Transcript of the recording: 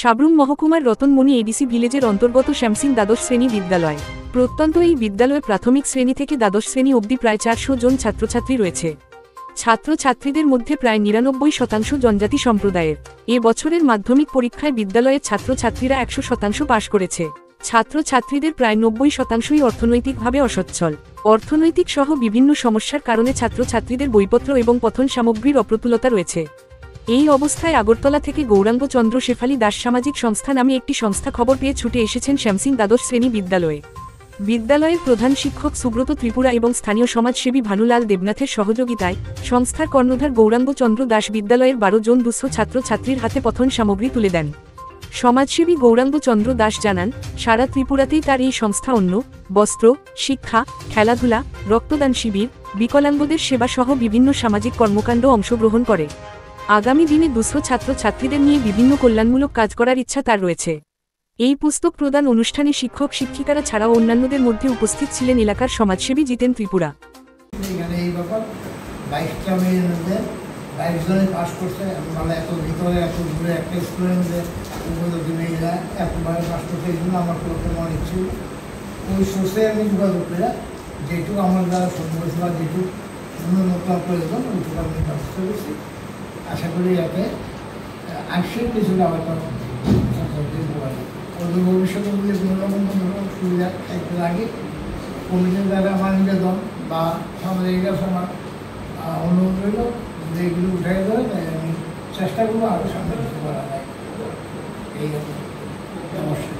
সাবরুম মহকুমার রতনমণি এডিসি ভিলেজের অন্তর্গত শ্যামসিং দ্বাদশ শ্রেণী বিদ্যালয়। প্রত্যন্ত এই বিদ্যালয়ে প্রাথমিক শ্রেণী থেকে দ্বাদশ শ্রেণী অবধি প্রায় 400 জন ছাত্রছাত্রী রয়েছে। ছাত্রছাত্রীদের মধ্যে প্রায় 99% জনজাতি সম্প্রদায়ের। এ বছরের মাধ্যমিক পরীক্ষায় বিদ্যালয়ের ছাত্রছাত্রীরা 100% পাশ করেছে। ছাত্রছাত্রীদের প্রায় 90%ই অর্থনৈতিকভাবে অসচ্ছল। অর্থনৈতিক সহ বিভিন্ন সমস্যার কারণে ছাত্রছাত্রীদের বইপত্র এবং পঠন সামগ্রীর অপ্রতুলতা রয়েছে। এই অবস্থায় আগরতলা থেকে গৌরাঙ্গ চন্দ্র শেফালি দাস সামাজিক সংস্থা নামে একটি সংস্থা খবর পেয়ে ছুটে এসেছেন শ্যামসিং দ্বাদশ শ্রেণী বিদ্যালয়ে। বিদ্যালয়ের প্রধান শিক্ষক সুব্রত ত্রিপুরা এবং স্থানীয় সমাজসেবী ভানুলাল দেবনাথের সহযোগিতায় সংস্থার কর্ণধার গৌরাঙ্গ চন্দ্র দাস বিদ্যালয়ের 12 জন দুঃস্থ ছাত্রছাত্রীর হাতে পঠন সামগ্রী তুলে দেন। সমাজসেবী গৌরাঙ্গ চন্দ্র দাস জানান, সারা ত্রিপুরাতেই তার এই সংস্থা অন্ন, বস্ত্র, শিক্ষা, খেলাধুলা, রক্তদান শিবির, বিকলাঙ্গদের সেবা সহ বিভিন্ন সামাজিক কর্মকাণ্ড অংশগ্রহণ করে। আগামী দিনে দুঃস্থ ছাত্রছাত্রীদের নিয়ে বিভিন্ন কল্যাণমূলক কাজ করার ইচ্ছা তার রয়েছে। এই পুস্তক প্রদান অনুষ্ঠানে শিক্ষক শিক্ষিকারা ছাড়াও অন্যান্যদের মধ্যে উপস্থিত ছিলেন এলাকার সমাজসেবী জিতেন ত্রিপুরা। এই ব্যাপার 22টা মেয়ের মধ্যে 22 জনে পাস করছে। মানে এত ভিতরে এত দূরে একটা স্কুলের মধ্যে মেয়েরা একবারে পাস করছে, এই জন্য আমার করতে মনে ছিল। ওই সোর্সে আমি যোগাযোগ করে যেটুকু আমার দ্বারা সম্ভব বা যেটুকু উন্নত প্রয়োজন ওইটুকু আমি ব্যবস্থা করছি। আশা করি একে আংশিক কিছুটা হয়তো ওদের ভবিষ্যতে বলে কোনো রকম সুবিধা থাকতে লাগে কমিটির দ্বারা আমার নিবেদন বা আমাদের এই সমাজ অনুরোধ রইল যে এগুলো উঠাই দেবে, তাই আমি চেষ্টা করবো আরও সামনে করা যায়। এই অবশ্যই।